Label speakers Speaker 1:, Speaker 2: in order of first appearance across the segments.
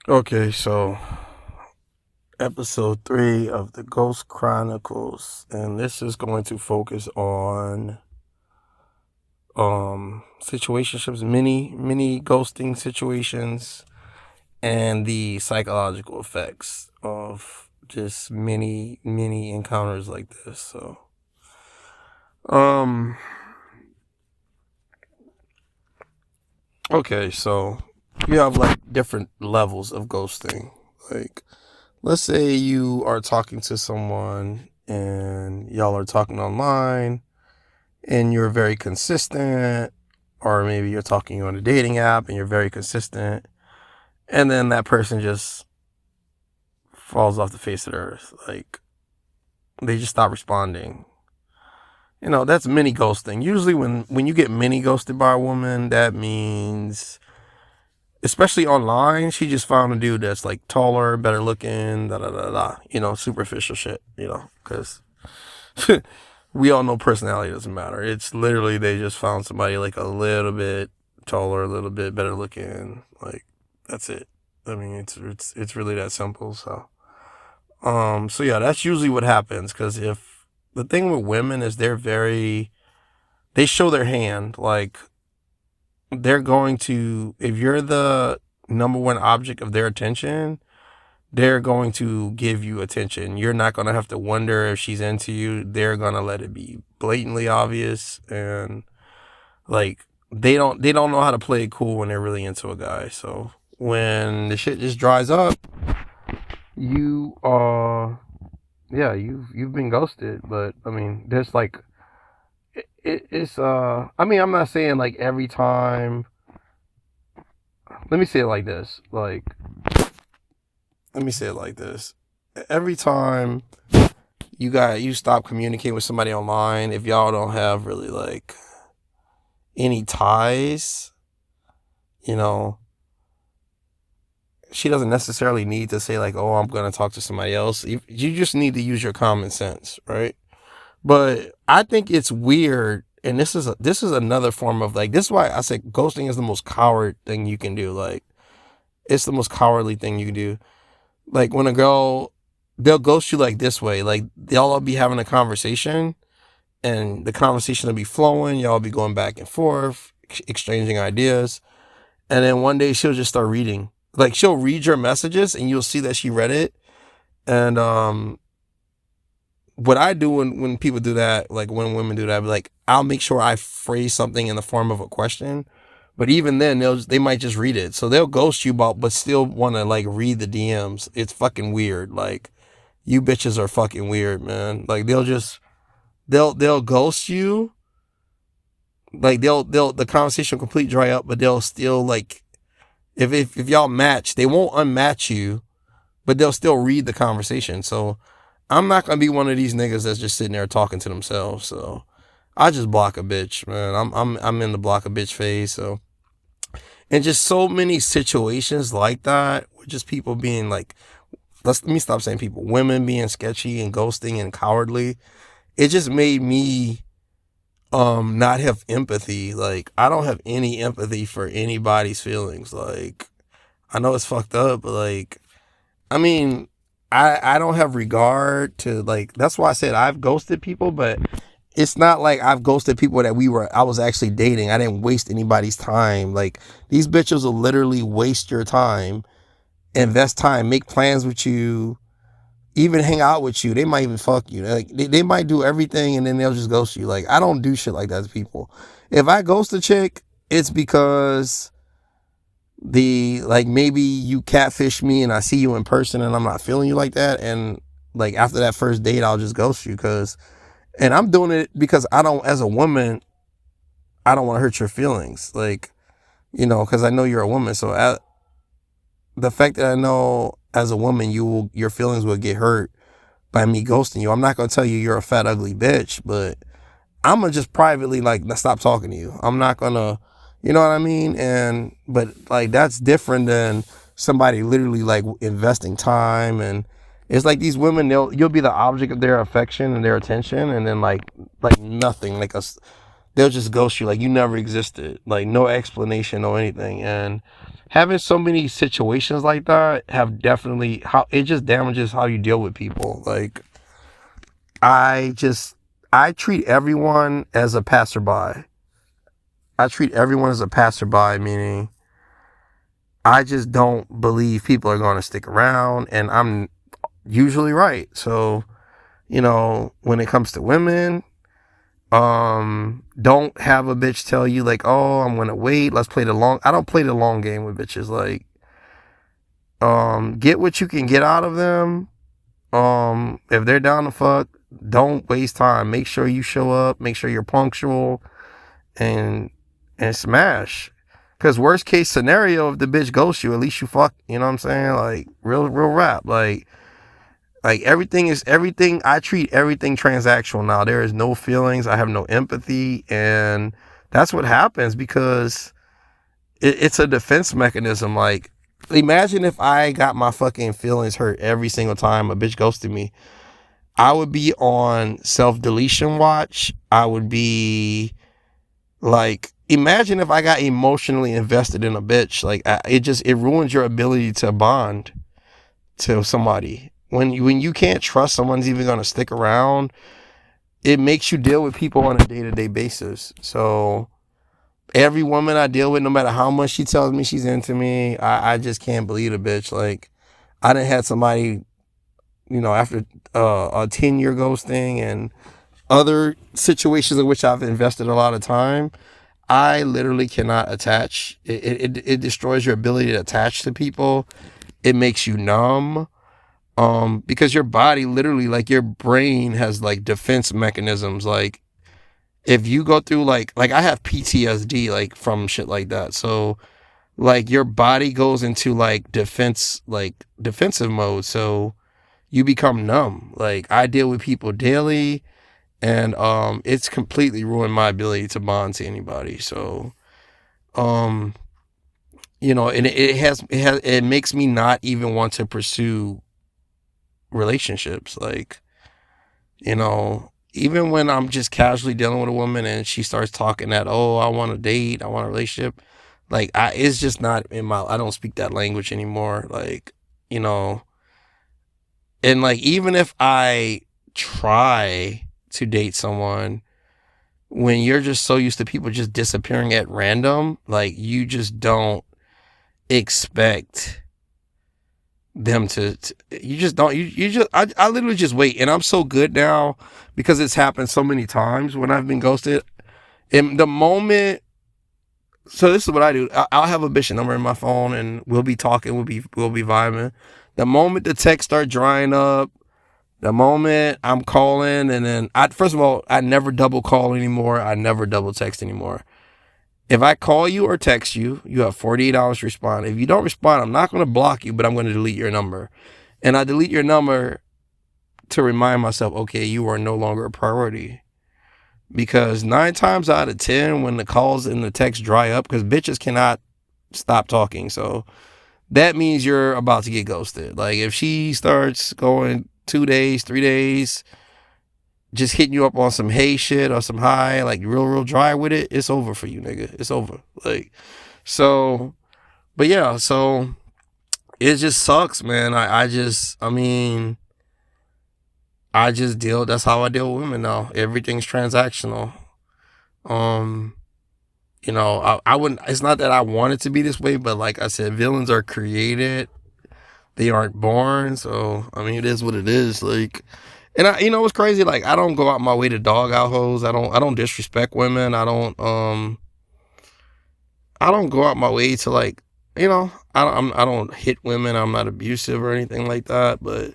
Speaker 1: Okay, so episode 3 of the Ghost Chronicles, and this is going to focus on situationships, mini ghosting situations, and the psychological effects of just many encounters like this. So um okay, so you have like different levels of ghosting. Like, let's say you are talking to someone and y'all are talking online and you're very consistent, or maybe you're talking on a dating app and you're very consistent, and then that person just falls off the face of the earth. Like, they just stop responding. That's mini ghosting. Usually when you get mini ghosted by a woman, that means, especially online, she just found a dude that's like taller, better looking, da da da da. Superficial shit. Because we all know personality doesn't matter. It's literally they just found somebody like a little bit taller, a little bit better looking. Like, that's it. I mean, it's really that simple. So yeah, that's usually what happens. Because if the thing with women is they show their hand. Like, they're going to, if you're the number one object of their attention, they're going to give you attention. You're not going to have to wonder if she's into you. They're going to let it be blatantly obvious. And like, they don't know how to play it cool when they're really into a guy. So when the shit just dries up, you yeah, you've been ghosted. But I mean, there's like, it's I mean, I'm not saying like every time. Let me say it like this. Let me say it like this. Every time you stop communicating with somebody online, if y'all don't have really like any ties, you know, she doesn't necessarily need to say like, "Oh, I'm gonna talk to somebody else." You just need to use your common sense, right? But I think it's weird, and this is another form of, like, this is why I say ghosting is the most coward thing you can do. Like, it's the most cowardly thing you can do. Like, when a girl, they'll ghost you like this way. Like, they'll all be having a conversation, and the conversation will be flowing. Y'all be going back and forth, exchanging ideas. And then one day she'll just start reading. Like, she'll read your messages and you'll see that she read it. And what I do when people do that, like when women do that, like, I'll make sure I phrase something in the form of a question. But even then, they might just read it. So they'll ghost you, but still want to like read the DMs. It's fucking weird. Like, you bitches are fucking weird, man. Like, they'll ghost you. Like, they'll the conversation will completely dry up, but they'll still like, if y'all match, they won't unmatch you, but they'll still read the conversation. So I'm not gonna be one of these niggas that's just sitting there talking to themselves. So I just block a bitch, man. I'm in the block a bitch phase. So, and just so many situations like that with just people being like, let me stop saying people, women being sketchy and ghosting and cowardly. It just made me not have empathy. Like, I don't have any empathy for anybody's feelings. Like, I know it's fucked up, but like, I mean, I don't have regard to, like, that's why I said I've ghosted people, but it's not like I've ghosted people that I was actually dating. I didn't waste anybody's time. Like, these bitches will literally waste your time, invest time, make plans with you, even hang out with you. They might even fuck you. Like, they might do everything and then they'll just ghost you. Like, I don't do shit like that to people. If I ghost a chick, it's because like, maybe you catfish me and I see you in person and I'm not feeling you like that, and like after that first date I'll just ghost you, and I'm doing it because I don't, as a woman, I don't want to hurt your feelings, like, because I know you're a woman. So the fact that I know as a woman your feelings will get hurt by me ghosting you, I'm not gonna tell you you're a fat ugly bitch, but I'm gonna just privately like stop talking to you. I'm not gonna, you know what I mean? But like, that's different than somebody literally like investing time. And it's like these women, you'll be the object of their affection and their attention, and then like nothing, like they'll just ghost you like you never existed, like no explanation or anything. And having so many situations like that have definitely how it just damages how you deal with people. Like I just I treat everyone as a passerby. I treat everyone as a passerby, meaning I just don't believe people are going to stick around, and I'm usually right. So, when it comes to women, don't have a bitch tell you like, oh, I'm gonna wait, let's play the long. I don't play the long game with bitches. Like, get what you can get out of them. If they're down to fuck, don't waste time. Make sure you show up, make sure you're punctual, and smash. Cause worst case scenario, if the bitch ghosts you, at least you fuck. You know what I'm saying? Like real rap. Like everything is everything. I treat everything transactional now. There is no feelings. I have no empathy, and that's what happens because it's a defense mechanism. Like, imagine if I got my fucking feelings hurt every single time a bitch ghosted me. I would be on self-deletion watch. I would be like, imagine if I got emotionally invested in a bitch. Like, it ruins your ability to bond to somebody. When you can't trust someone's even gonna stick around, it makes you deal with people on a day-to-day basis. So every woman I deal with, no matter how much she tells me she's into me, I just can't believe a bitch. Like, I done had somebody, after a 10-year ghosting and other situations in which I've invested a lot of time, I literally cannot attach. It destroys your ability to attach to people. It makes you numb. Because your body literally, like your brain has like defense mechanisms. Like if you go through like I have PTSD like from shit like that. So like your body goes into like defensive mode. So you become numb. Like I deal with people daily, and it's completely ruined my ability to bond to anybody. So and it makes me not even want to pursue relationships. Like, even when I'm just casually dealing with a woman and she starts talking that, oh, I want a date, I want a relationship, like it's just not I don't speak that language anymore. Like, and like even if I try to date someone, when you're just so used to people just disappearing at random, like you just don't expect them to you just don't you just I literally just wait. And I'm so good now because it's happened so many times when I've been ghosted. In the moment, so this is what I do. I'll have a bitch number in my phone and we'll be talking, we'll be vibing. The moment the text start drying up, the moment I'm calling, and then first of all, I never double call anymore, I never double text anymore. If I call you or text you, you have 48 hours to respond. If you don't respond, I'm not going to block you, but I'm going to delete your number. And I delete your number to remind myself, okay, you are no longer a priority. Because 9 times out of 10, when the calls and the texts dry up, because bitches cannot stop talking. So that means you're about to get ghosted. Like if she starts going 2 days, 3 days, just hitting you up on some hey shit or some hi, like real dry with it, it's over for you, nigga. It's over. Like, so, but yeah, so it just sucks, man. I just deal, that's how I deal with women now. Everything's transactional. I wouldn't, it's not that I want it to be this way, but like I said, villains are created. They aren't born. So, it is what it is. Like, and what's crazy? Like, I don't go out my way to dog out hoes. I don't disrespect women. I don't go out my way to like, I don't hit women. I'm not abusive or anything like that, but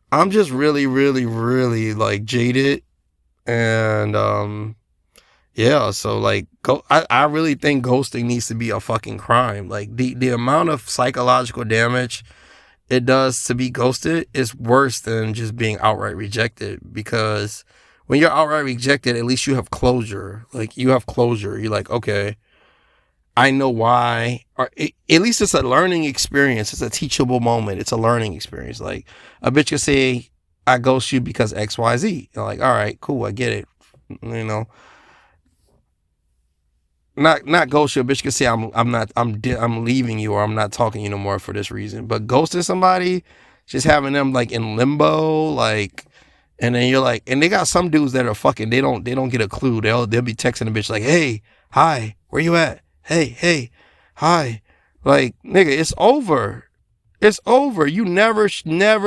Speaker 1: I'm just really, really, really like jaded. And, yeah, so like, I really think ghosting needs to be a fucking crime. Like the amount of psychological damage it does to be ghosted is worse than just being outright rejected, because when you're outright rejected, at least you have closure. Like you have closure. You're like, okay, I know why. Or at least it's a learning experience. It's a teachable moment. It's a learning experience. Like a bitch could say, I ghost you because XYZ. You're like, all right, cool, I get it. not ghost you. A bitch can say I'm leaving you or I'm not talking to you no more for this reason. But ghosting somebody, just having them like in limbo, like, and then you're like, and they got some dudes that are fucking. They don't get a clue. They'll be texting a bitch like, hey, hi, where you at? Hey, hi, like nigga, it's over. It's over. You never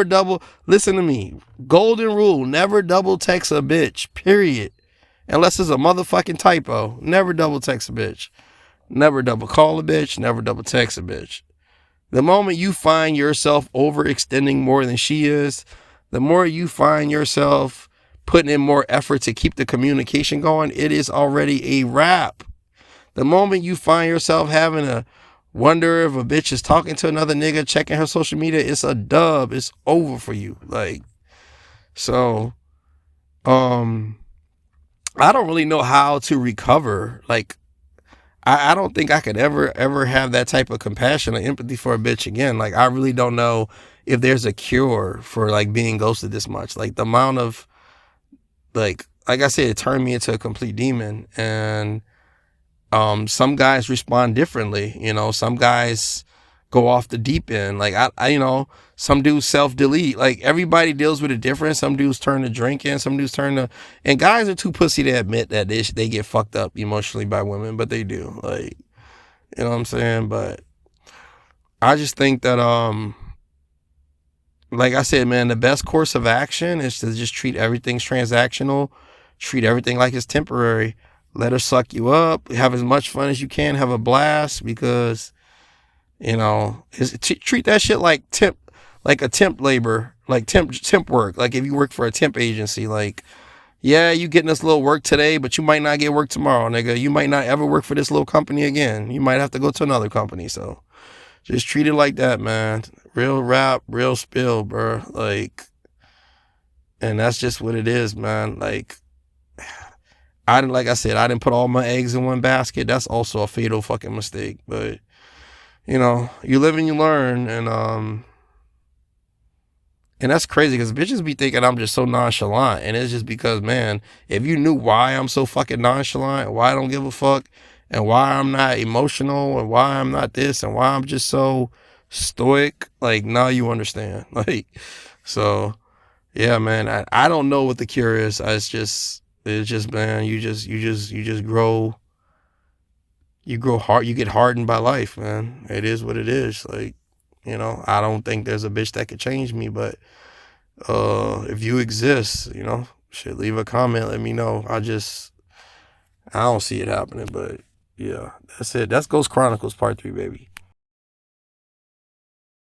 Speaker 1: double. Listen to me. Golden rule: never double text a bitch. Period. Unless it's a motherfucking typo. Never double text a bitch. Never double call a bitch. Never double text a bitch. The moment you find yourself overextending more than she is, the more you find yourself putting in more effort to keep the communication going, it is already a wrap. The moment you find yourself having to wonder if a bitch is talking to another nigga, checking her social media, it's a dub. It's over for you. Like, so, I don't really know how to recover. Like, I don't think I could ever have that type of compassion or empathy for a bitch again. Like, I really don't know if there's a cure for like being ghosted this much. Like the amount of like I said, it turned me into a complete demon. And some guys respond differently. You know, some guys go off the deep end. Like I you know, some dudes self-delete. Like everybody deals with it different. Some dudes turn to drinking, some dudes turn to, and guys are too pussy to admit that they get fucked up emotionally by women, but they do. Like, you know what I'm saying? But I just think that like I said, man, the best course of action is to just treat everything's transactional, treat everything like it's temporary. Let her suck you up, have as much fun as you can, have a blast, because you know, treat that shit like a temp labor, like temp work. Like if you work for a temp agency, like, yeah, you getting this little work today, but you might not get work tomorrow, nigga. You might not ever work for this little company again. You might have to go to another company. So just treat it like that, man. Real rap, real spill, bro. Like, and that's just what it is, man. Like, like I said, I didn't put all my eggs in one basket. That's also a fatal fucking mistake. But you know, you live and you learn, and that's crazy because bitches be thinking I'm just so nonchalant, and it's just because, man, if you knew why I'm so fucking nonchalant, why I don't give a fuck, and why I'm not emotional, and why I'm not this, and why I'm just so stoic, like now you understand. Like, so yeah, man, I don't know what the cure is. It's just man, you just grow. You grow hard, you get hardened by life, man. It is what it is. Like, you know, I don't think there's a bitch that could change me, but if you exist, you know, shit, leave a comment, let me know. I don't see it happening, but yeah, that's it. That's Ghost Chronicles Part 3, baby.